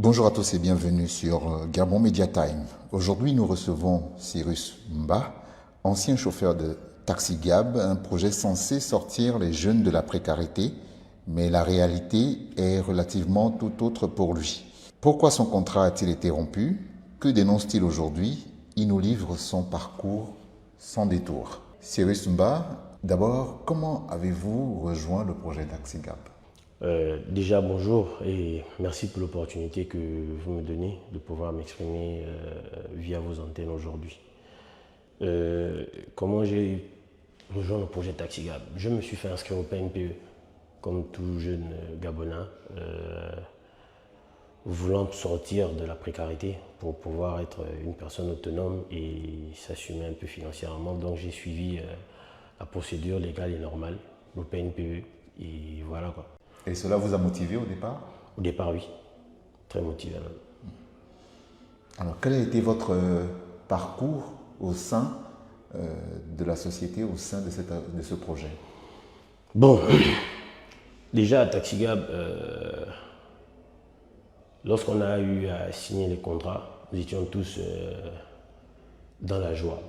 Bonjour à tous et bienvenue sur Gabon Media Time. Aujourd'hui, nous recevons Cyrus Mba, ancien chauffeur de Taxi Gab, un projet censé sortir les jeunes de la précarité, mais la réalité est relativement tout autre pour lui. Pourquoi son contrat a-t-il été rompu? Que dénonce-t-il aujourd'hui? Il nous livre son parcours sans détour. Cyrus Mba, d'abord, comment avez-vous rejoint le projet Taxi Gab? Déjà bonjour et merci pour l'opportunité que vous me donnez de pouvoir m'exprimer via vos antennes aujourd'hui. Comment j'ai rejoint le projet Taxi Gab? Je me suis fait inscrire au PNPE comme tout jeune Gabonais, voulant sortir de la précarité pour pouvoir être une personne autonome et s'assumer un peu financièrement. Donc j'ai suivi la procédure légale et normale, le PNPE, et voilà quoi. Et cela vous a motivé au départ? Au départ, oui. Très motivé même. Alors, quel a été votre parcours au sein de la société, au sein de ce projet? Bon, déjà à Taxi Gab, lorsqu'on a eu à signer les contrats, nous étions tous dans la joie.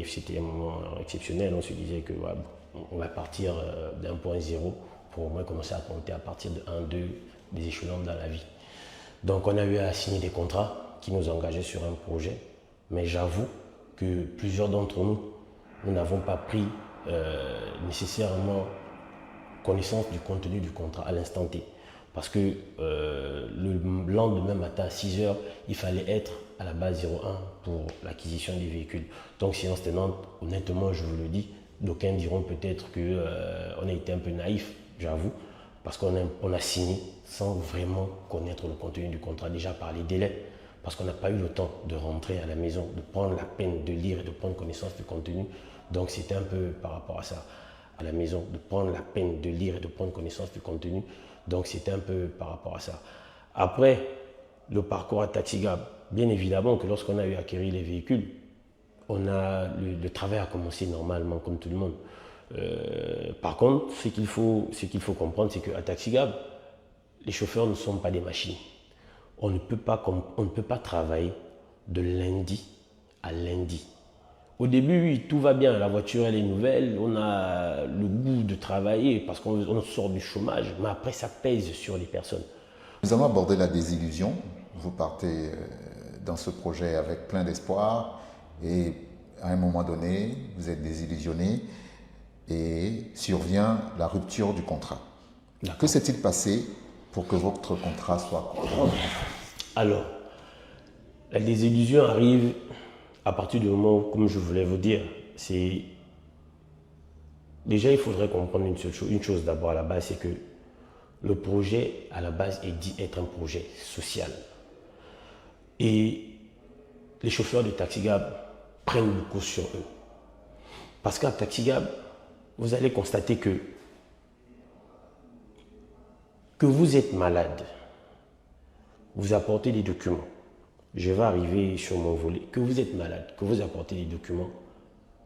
C'était un moment exceptionnel. On se disait que ouais, on va partir d'un point zéro pour au moins commencer à compter à partir de 1, 2, des échelons dans la vie. Donc on a eu à signer des contrats qui nous engageaient sur un projet, mais j'avoue que plusieurs d'entre nous, nous n'avons pas pris nécessairement connaissance du contenu du contrat à l'instant T. Parce que le lendemain matin à 6 h, il fallait être à la base 01 pour l'acquisition des véhicules. Donc séance tenante, honnêtement, je vous le dis, d'aucuns diront peut-être qu'on a été un peu naïf, j'avoue, parce qu'on a signé sans vraiment connaître le contenu du contrat, déjà par les délais, parce qu'on n'a pas eu le temps de rentrer à la maison, de prendre la peine de lire et de prendre connaissance du contenu. Donc c'était un peu par rapport à ça, à la maison, de prendre la peine de lire et de prendre connaissance du contenu. Donc c'était un peu par rapport à ça. Après, le parcours à Taxi Gab, bien évidemment que lorsqu'on a eu à acquérir les véhicules, le travail a commencé normalement comme tout le monde. Par contre, ce qu'il faut comprendre, c'est qu'à Taxi Gab, les chauffeurs ne sont pas des machines. On ne peut pas travailler de lundi à lundi. Au début, oui, tout va bien, la voiture elle est nouvelle, on a le goût de travailler parce qu'on sort du chômage, mais après ça pèse sur les personnes. Nous allons aborder la désillusion. Vous partez dans ce projet avec plein d'espoir et à un moment donné, vous êtes désillusionné et survient la rupture du contrat. Que s'est-il passé pour que votre contrat soit coupé? Alors, la désillusion arrive à partir du moment où, comme je voulais vous dire, c'est... Déjà, il faudrait comprendre une chose d'abord à la base, c'est que le projet, à la base, est dit être un projet social. Et les chauffeurs de Taxi Gab prennent beaucoup sur eux. Parce qu'à Taxi Gab, vous allez constater que vous êtes malade, vous apportez des documents. Je vais arriver sur mon volet. Que vous êtes malade, que vous apportez des documents,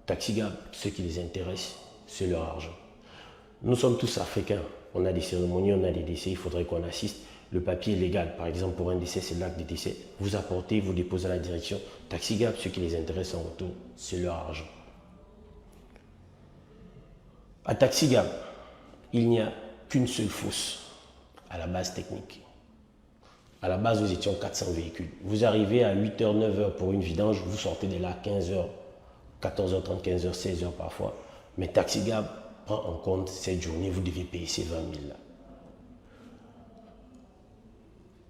Taxi Gab, ce qui les intéresse, c'est leur argent. Nous sommes tous africains. On a des cérémonies, on a des décès, il faudrait qu'on assiste. Le papier est légal, par exemple, pour un décès, c'est l'acte de décès. Vous apportez, vous déposez à la direction. Taxi Gab, ce qui les intéresse en retour, c'est leur argent. À Taxi Gab, il n'y a qu'une seule fosse à la base technique. À la base, nous étions 400 véhicules. Vous arrivez à 8 h, 9 h pour une vidange, vous sortez de là 15 h, 14 h 30, 15 h, 16 h parfois. Mais Taxi Gab prend en compte cette journée, vous devez payer ces 20 000 là.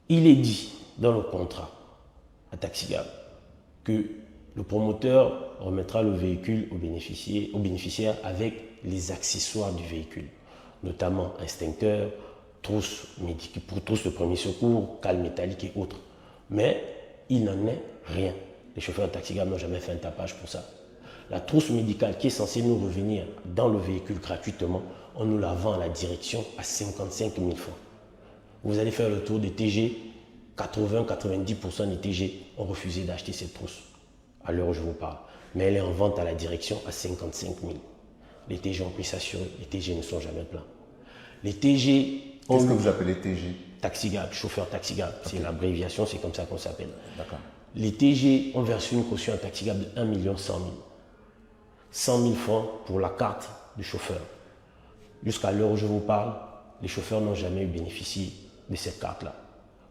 Il est dit dans le contrat à Taxi Gab que le promoteur remettra le véhicule au bénéficiaire avec les accessoires du véhicule, notamment extincteur, trousse pour trousse de premier secours, cale métallique et autres. Mais il n'en est rien. Les chauffeurs de Taxi Gab n'ont jamais fait un tapage pour ça. La trousse médicale qui est censée nous revenir dans le véhicule gratuitement, on nous la vend à la direction à 55 000 francs. Vous allez faire le tour des TG, 80-90% des TG ont refusé d'acheter cette trousse, à l'heure où je vous parle. Mais elle est en vente à la direction à 55 000. Les TG ont pris ça sur eux, les TG ne sont jamais pleins. Les TG... Qu'est-ce que vous appelez TG? taxigab, chauffeur taxigab, c'est l'abréviation, c'est comme ça qu'on s'appelle. D'accord. Les TG ont versé une caution à taxigab de 1 100 000. 100 000 francs pour la carte du chauffeur. Jusqu'à l'heure où je vous parle, les chauffeurs n'ont jamais eu bénéficié de cette carte-là.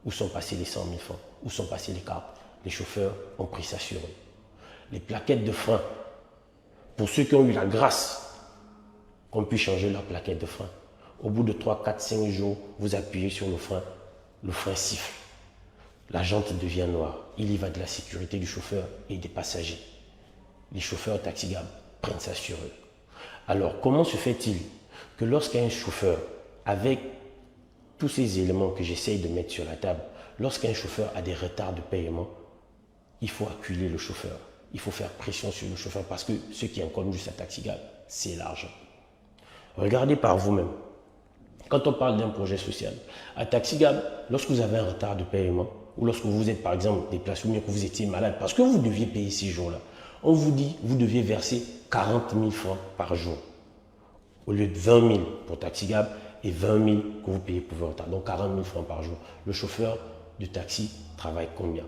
Où sont passés les 100 000 francs? Où sont passées les cartes? Les chauffeurs ont pris ça sur eux. Les plaquettes de frein, pour ceux qui ont eu la grâce qu'on puisse changer leur plaquette de frein, au bout de 3, 4, 5 jours, vous appuyez sur le frein siffle. La jante devient noire. Il y va de la sécurité du chauffeur et des passagers. Les chauffeurs taxigab prennent ça sur eux. Alors, comment se fait-il que lorsqu'un chauffeur, avec tous ces éléments que j'essaye de mettre sur la table, lorsqu'un chauffeur a des retards de paiement, il faut acculer le chauffeur. Il faut faire pression sur le chauffeur parce que ce qui incombe juste à taxigab, c'est l'argent. Regardez par vous-même. Quand on parle d'un projet social, à taxigab, lorsque vous avez un retard de paiement, ou lorsque vous êtes par exemple déplacé ou bien que vous étiez malade, parce que vous deviez payer ces jours-là, on vous dit vous deviez verser 40 000 francs par jour, au lieu de 20 000 pour taxigab et 20 000 que vous payez pour vos retards, donc 40 000 francs par jour. Le chauffeur de taxi travaille combien?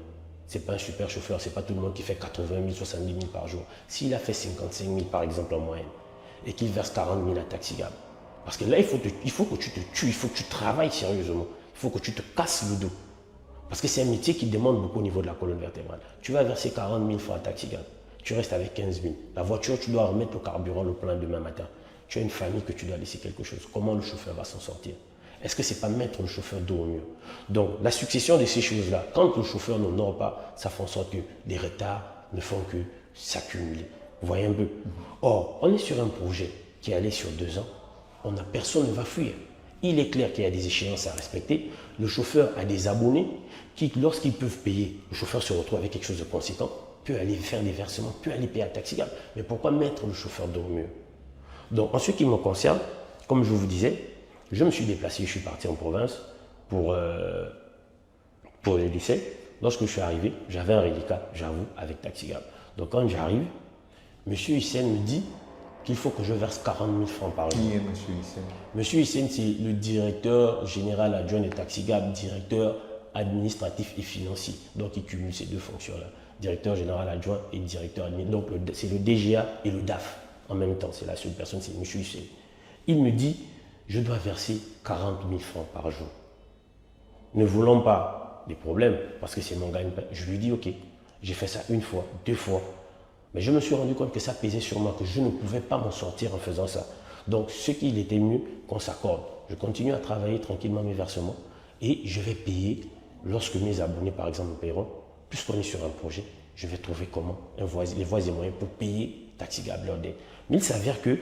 Ce n'est pas un super chauffeur, ce n'est pas tout le monde qui fait 80 000, 70 000 par jour. S'il a fait 55 000 par exemple en moyenne, et qu'il verse 40 000 à taxigab, parce que là, il faut que tu te tues, il faut que tu travailles sérieusement, il faut que tu te casses le dos. Parce que c'est un métier qui demande beaucoup au niveau de la colonne vertébrale. Tu vas verser 40 000 francs à taxigab, tu restes avec 15 000. La voiture, tu dois remettre le carburant, le plein demain matin. Tu as une famille que tu dois laisser quelque chose. Comment le chauffeur va s'en sortir? Est-ce que ce n'est pas mettre le chauffeur dos au mur? Donc, la succession de ces choses-là, quand le chauffeur n'honore pas, ça fait en sorte que les retards ne font que s'accumuler. Vous voyez un peu? Or, on est sur un projet qui est allé sur 2 ans. Personne ne va fuir. Il est clair qu'il y a des échéances à respecter. Le chauffeur a des abonnés qui, lorsqu'ils peuvent payer, le chauffeur se retrouve avec quelque chose de conséquent, peut aller faire des versements, peut aller payer à taxigab. Mais pourquoi mettre le chauffeur dos au mur? Donc, en ce qui me concerne, comme je vous disais, je me suis déplacé, je suis parti en province pour le lycée. Lorsque je suis arrivé, j'avais un reliquat, j'avoue, avec taxigab. Donc, quand j'arrive, M. Hissène me dit qu'il faut que je verse 40 000 francs par jour. Qui est M. Hissène? M. Hissène, c'est le directeur général adjoint de taxigab, directeur administratif et financier. Donc, il cumule ces deux fonctions-là. Directeur général adjoint et directeur administratif. Donc, c'est le DGA et le DAF en même temps. C'est la seule personne, c'est M. Hissène. Il me dit, je dois verser 40 000 francs par jour. Ne voulant pas des problèmes, parce que c'est mon gagne-pain, je lui dis, ok, j'ai fait ça 1 fois, 2 fois. Mais je me suis rendu compte que ça pesait sur moi, que je ne pouvais pas m'en sortir en faisant ça. Donc, ce qu'il était mieux qu'on s'accorde. Je continue à travailler tranquillement mes versements et je vais payer lorsque mes abonnés, par exemple, me paieront. Puisqu'on est sur un projet, je vais trouver comment les voies et moyens pour payer taxigab leur dette. Mais il s'avère que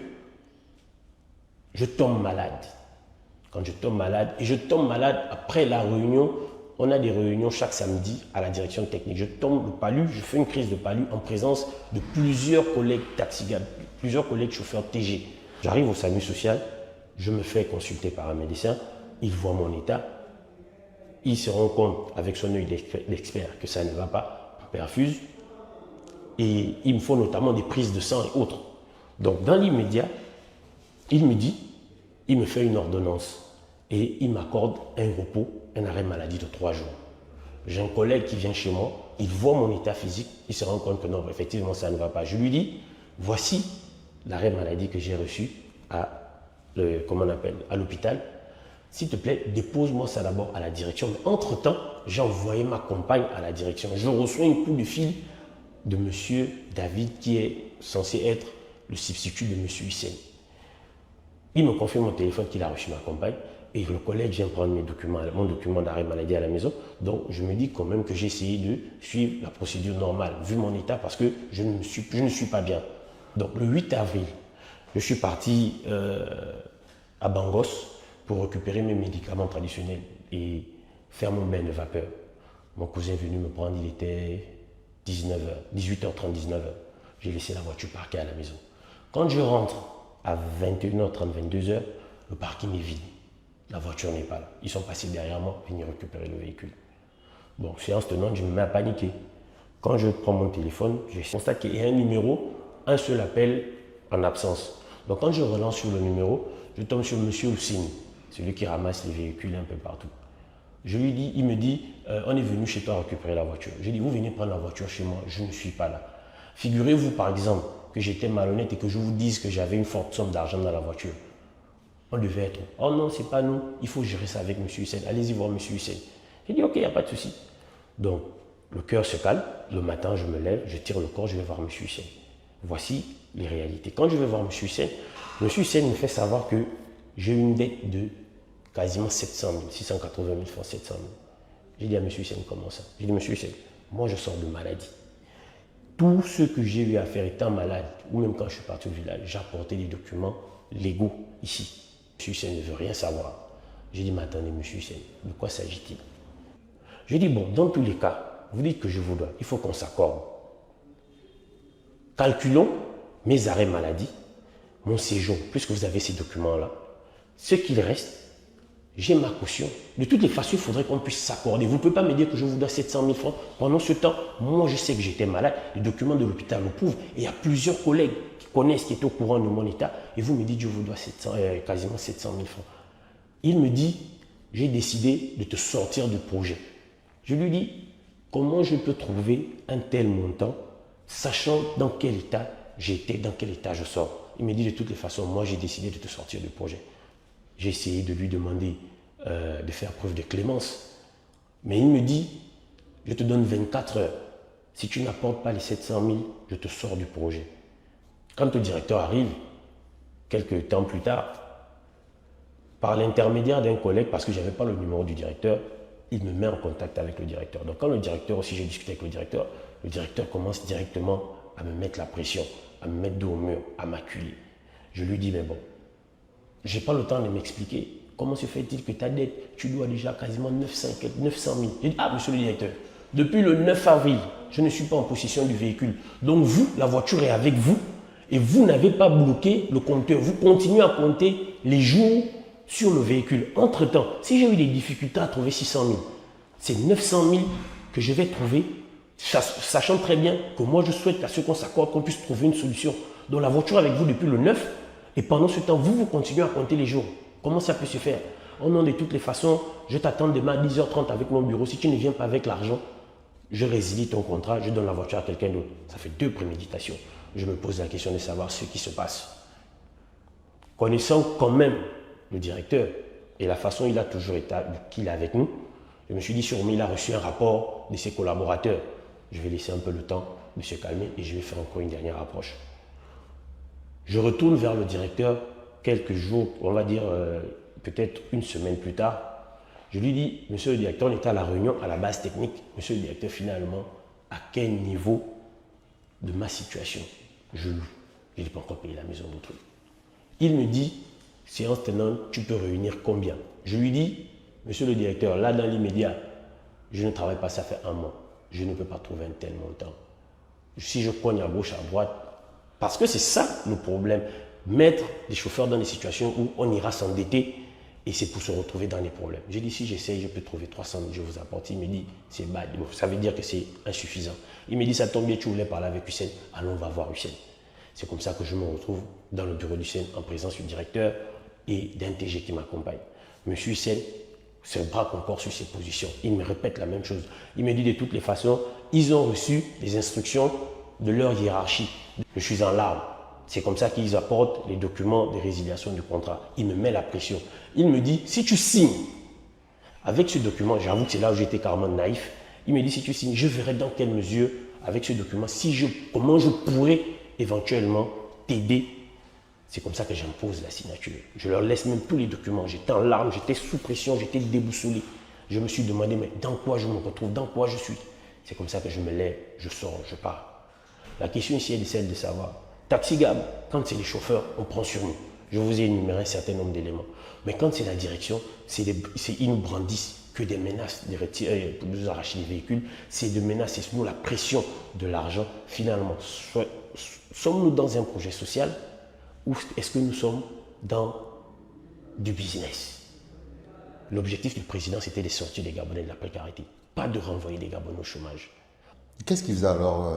je tombe malade. Quand je tombe malade, et je tombe malade après la réunion, on a des réunions chaque samedi à la direction technique. Je tombe le palu, je fais une crise de palu en présence de plusieurs collègues taxigab, plusieurs collègues chauffeurs TG. J'arrive au SAMU social, je me fais consulter par un médecin, il voit mon état, il se rend compte avec son œil d'expert que ça ne va pas, on perfuse, et il me faut notamment des prises de sang et autres. Donc dans l'immédiat, il me dit, il me fait une ordonnance et il m'accorde un repos, un arrêt maladie de 3 jours. J'ai un collègue qui vient chez moi, il voit mon état physique, il se rend compte que non, effectivement, ça ne va pas. Je lui dis, voici l'arrêt maladie que j'ai reçu à l'hôpital. S'il te plaît, dépose-moi ça d'abord à la direction. Mais entre-temps, j'ai envoyé ma compagne à la direction. Je reçois un coup de fil de M. David, qui est censé être le substitut de M. Hissène. Il me confirme au téléphone qu'il a reçu ma compagne et le collègue vient prendre mon document d'arrêt maladie à la maison. Donc, je me dis quand même que j'ai essayé de suivre la procédure normale, vu mon état, parce que je ne suis pas bien. Donc, le 8 avril, je suis parti à Bangos pour récupérer mes médicaments traditionnels et faire mon bain de vapeur. Mon cousin est venu me prendre, il était 18h30, 19h. J'ai laissé la voiture parquée à la maison. Quand je rentre à 21h30, 22h, le parking est vide. La voiture n'est pas là. Ils sont passés derrière moi, venir récupérer le véhicule. Bon, séance tenante, je me mets à paniquer. Quand je prends mon téléphone, je constate qu'il y a un numéro, un seul appel en absence. Donc quand je relance sur le numéro, je tombe sur M. Oussini, celui qui ramasse les véhicules un peu partout. Je lui dis, il me dit, on est venu chez toi récupérer la voiture. J'ai dit, vous venez prendre la voiture chez moi, je ne suis pas là. Figurez-vous par exemple que j'étais malhonnête et que je vous dise que j'avais une forte somme d'argent dans la voiture. On devait être, oh non, c'est pas nous, il faut gérer ça avec M. Hussein, allez-y voir M. Hussein. J'ai dit, ok, il n'y a pas de souci. Donc, le cœur se calme, le matin, je me lève, je tire le corps, je vais voir M. Hussein. Voici les réalités. Quand je vais voir M. Hussein me fait savoir que j'ai une dette de quasiment 700 000, 680 000 francs, 700 000. J'ai dit à M. Hussein, comment ça? J'ai dit, M. Hussein, moi je sors de maladie. Tout ce que j'ai eu à faire étant malade, ou même quand je suis parti au village, j'apportais des documents légaux ici. M. Hussein ne veut rien savoir. J'ai dit, mais attendez, M. Hussein, de quoi s'agit-il? J'ai dit, bon, dans tous les cas, vous dites que je vous dois, il faut qu'on s'accorde. Calculons mes arrêts maladie, mon séjour, puisque vous avez ces documents-là. Ce qu'il reste, j'ai ma caution. De toutes les façons, il faudrait qu'on puisse s'accorder. Vous ne pouvez pas me dire que je vous dois 700 000 francs. Pendant ce temps, moi, je sais que j'étais malade. Les documents de l'hôpital le prouvent. Et il y a plusieurs collègues qui connaissent, qui étaient au courant de mon état. Et vous me dites, je vous dois quasiment 700 000 francs. Il me dit, j'ai décidé de te sortir du projet. Je lui dis, comment je peux trouver un tel montant, sachant dans quel état j'étais, dans quel état je sors. Il me dit, de toutes les façons, moi, j'ai décidé de te sortir du projet. J'ai essayé de lui demander de faire preuve de clémence. Mais il me dit, je te donne 24 heures. Si tu n'apportes pas les 700 000, je te sors du projet. Quand le directeur arrive, quelques temps plus tard, par l'intermédiaire d'un collègue, parce que je n'avais pas le numéro du directeur, il me met en contact avec le directeur. Donc quand le directeur, aussi j'ai discuté avec le directeur commence directement à me mettre la pression, à me mettre dos au mur, à m'acculer. Je lui dis, mais bon, je n'ai pas le temps de m'expliquer. Comment se fait-il que ta dette, tu dois déjà quasiment 900 000. J'ai dit, ah, monsieur le directeur, depuis le 9 avril, je ne suis pas en possession du véhicule. Donc vous, la voiture est avec vous et vous n'avez pas bloqué le compteur. Vous continuez à compter les jours sur le véhicule. Entre-temps, si j'ai eu des difficultés à trouver 600 000, c'est 900 000 que je vais trouver, sachant très bien que moi, je souhaite à ce qu'on s'accorde, qu'on puisse trouver une solution. Donc la voiture est avec vous depuis le 9, et pendant ce temps, vous continuez à compter les jours. Comment ça peut se faire? Oh non, de toutes les façons, je t'attends demain à 10h30 avec mon bureau. Si tu ne viens pas avec l'argent, je résilie ton contrat, je donne la voiture à quelqu'un d'autre. Ça fait 2 préméditations. Je me pose la question de savoir ce qui se passe. Connaissant quand même le directeur et la façon il a toujours été qu'il est avec nous, je me suis dit, sûrement il a reçu un rapport de ses collaborateurs. Je vais laisser un peu le temps de se calmer et je vais faire encore une dernière approche. Je retourne vers le directeur quelques jours, on va dire peut-être une semaine plus tard. Je lui dis, monsieur le directeur, on était à la réunion, à la base technique. Monsieur le directeur, finalement, à quel niveau de ma situation je loue? Je n'ai pas encore payé la maison d'autrui. Il me dit, séance tenante, tu peux réunir combien? Je lui dis, monsieur le directeur, là dans l'immédiat, je ne travaille pas, ça fait 1 mois. Je ne peux pas trouver un tel montant. Si je cogne à gauche, à droite, parce que c'est ça le problème. Mettre les chauffeurs dans des situations où on ira s'endetter et c'est pour se retrouver dans les problèmes. J'ai dit, si j'essaye, je peux trouver 300 000, je vous apporte. Il me dit, c'est bad. Bon, ça veut dire que c'est insuffisant. Il me dit, ça tombe bien, tu voulais parler avec Hussein. Allons, on va voir Hussein. C'est comme ça que je me retrouve dans le bureau d'Hussein en présence du directeur et d'un TG qui m'accompagne. Monsieur Hussein se braque encore sur ses positions. Il me répète la même chose. Il me dit de toutes les façons, ils ont reçu les instructions de leur hiérarchie. Je suis en larmes. C'est comme ça qu'ils apportent les documents de résiliation du contrat. Il me met la pression. Il me dit, si tu signes avec ce document, j'avoue que c'est là où j'étais carrément naïf, il me dit, si tu signes, je verrai dans quelle mesure, avec ce document, comment je pourrais éventuellement t'aider. C'est comme ça que j'impose la signature. Je leur laisse même tous les documents. J'étais en larmes, j'étais sous pression, j'étais déboussolé. Je me suis demandé, mais dans quoi je me retrouve, dans quoi je suis? C'est comme ça que je me lève, je sors, je pars. La question ici est celle de savoir, Taxi Gab, quand c'est les chauffeurs, on prend sur nous. Je vous ai énuméré un certain nombre d'éléments. Mais quand c'est la direction, ils nous brandissent que des menaces pour nous arracher les véhicules. C'est des menaces, c'est nous la pression de l'argent. Finalement, sommes-nous dans un projet social ou est-ce que nous sommes dans du business? L'objectif du président, c'était de sortir les Gabonais de la précarité, pas de renvoyer les Gabonais au chômage. Qu'est-ce qui vous a alors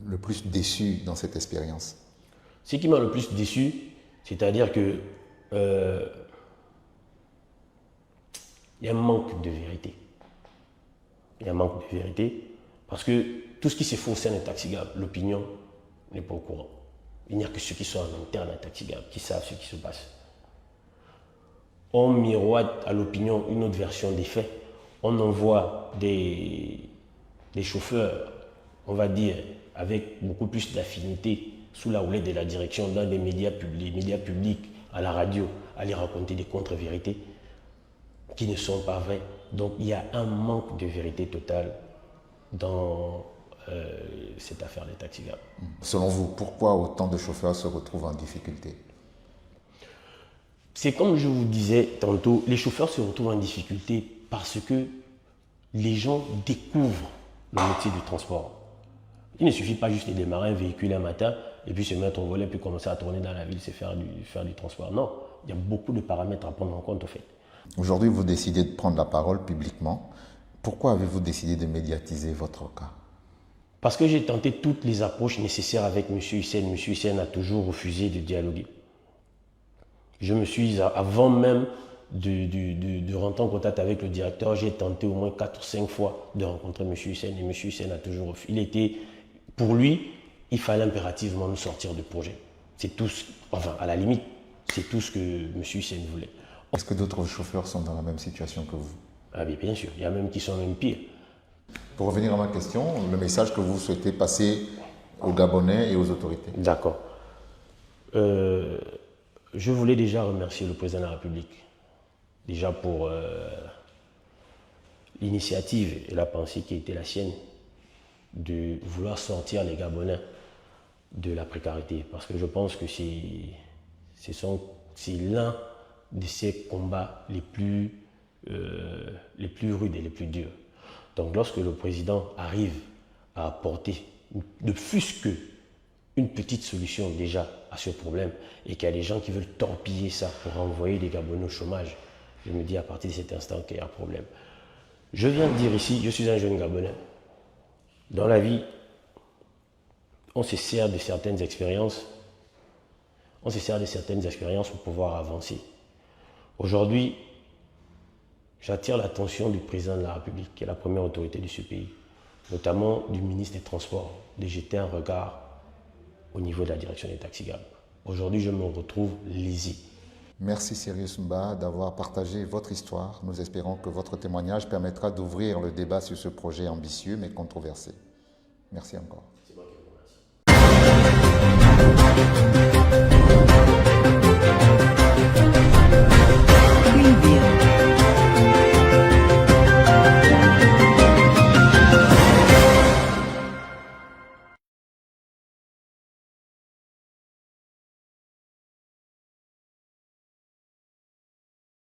le plus déçu dans cette expérience? Ce qui m'a le plus déçu, c'est-à-dire que Il y a un manque de vérité. Il y a un manque de vérité parce que tout ce qui se fait au sein d'un taxi-gab, l'opinion n'est pas au courant. Il n'y a que ceux qui sont en interne d'un taxi-gab qui savent ce qui se passe. On miroite à l'opinion une autre version des faits. On envoie des chauffeurs, on va dire, avec beaucoup plus d'affinité sous la houlette de la direction dans les médias publics, à la radio, aller raconter des contre-vérités qui ne sont pas vraies. Donc il y a un manque de vérité totale dans cette affaire des taxi-gab. Selon vous, pourquoi autant de chauffeurs se retrouvent en difficulté? C'est comme je vous disais tantôt, les chauffeurs se retrouvent en difficulté parce que les gens découvrent le métier du transport. Il ne suffit pas juste de démarrer un véhicule un matin et puis se mettre au volet puis commencer à tourner dans la ville, c'est faire du transport. Non, il y a beaucoup de paramètres à prendre en compte au fait. Aujourd'hui, vous décidez de prendre la parole publiquement. Pourquoi avez-vous décidé de médiatiser votre cas? Parce que j'ai tenté toutes les approches nécessaires avec M. Hussein. M. Hussein a toujours refusé de dialoguer. Je me suis, avant même de rentrer en contact avec le directeur, j'ai tenté au moins 4 ou 5 fois de rencontrer M. Hussein et M. Hussein a toujours refusé. Pour lui, il fallait impérativement nous sortir du projet. C'est tout, enfin à la limite, c'est tout ce que M. Hussein voulait. Est-ce que d'autres chauffeurs sont dans la même situation que vous? Ah bien sûr, il y a même qui sont même pires. Pour revenir à ma question, le message que vous souhaitez passer aux Gabonais et aux autorités. D'accord. Je voulais déjà remercier le président de la République, déjà pour l'initiative et la pensée qui était la sienne de vouloir sortir les Gabonais de la précarité. Parce que je pense que c'est l'un de ces combats les plus rudes et les plus durs. Donc lorsque le président arrive à apporter, ne fût-ce que une petite solution déjà à ce problème et qu'il y a des gens qui veulent torpiller ça pour envoyer les Gabonais au chômage, je me dis à partir de cet instant qu'il y a un problème. Je viens de dire ici, je suis un jeune Gabonais. Dans la vie, on se sert de certaines expériences. On se sert de certaines expériences pour pouvoir avancer. Aujourd'hui, j'attire l'attention du président de la République, qui est la première autorité de ce pays, notamment du ministre des Transports, de jeter un regard au niveau de la direction des taxi-gab. Aujourd'hui, je me retrouve lésé. Merci Sirius Mba d'avoir partagé votre histoire. Nous espérons que votre témoignage permettra d'ouvrir le débat sur ce projet ambitieux mais controversé. Merci encore.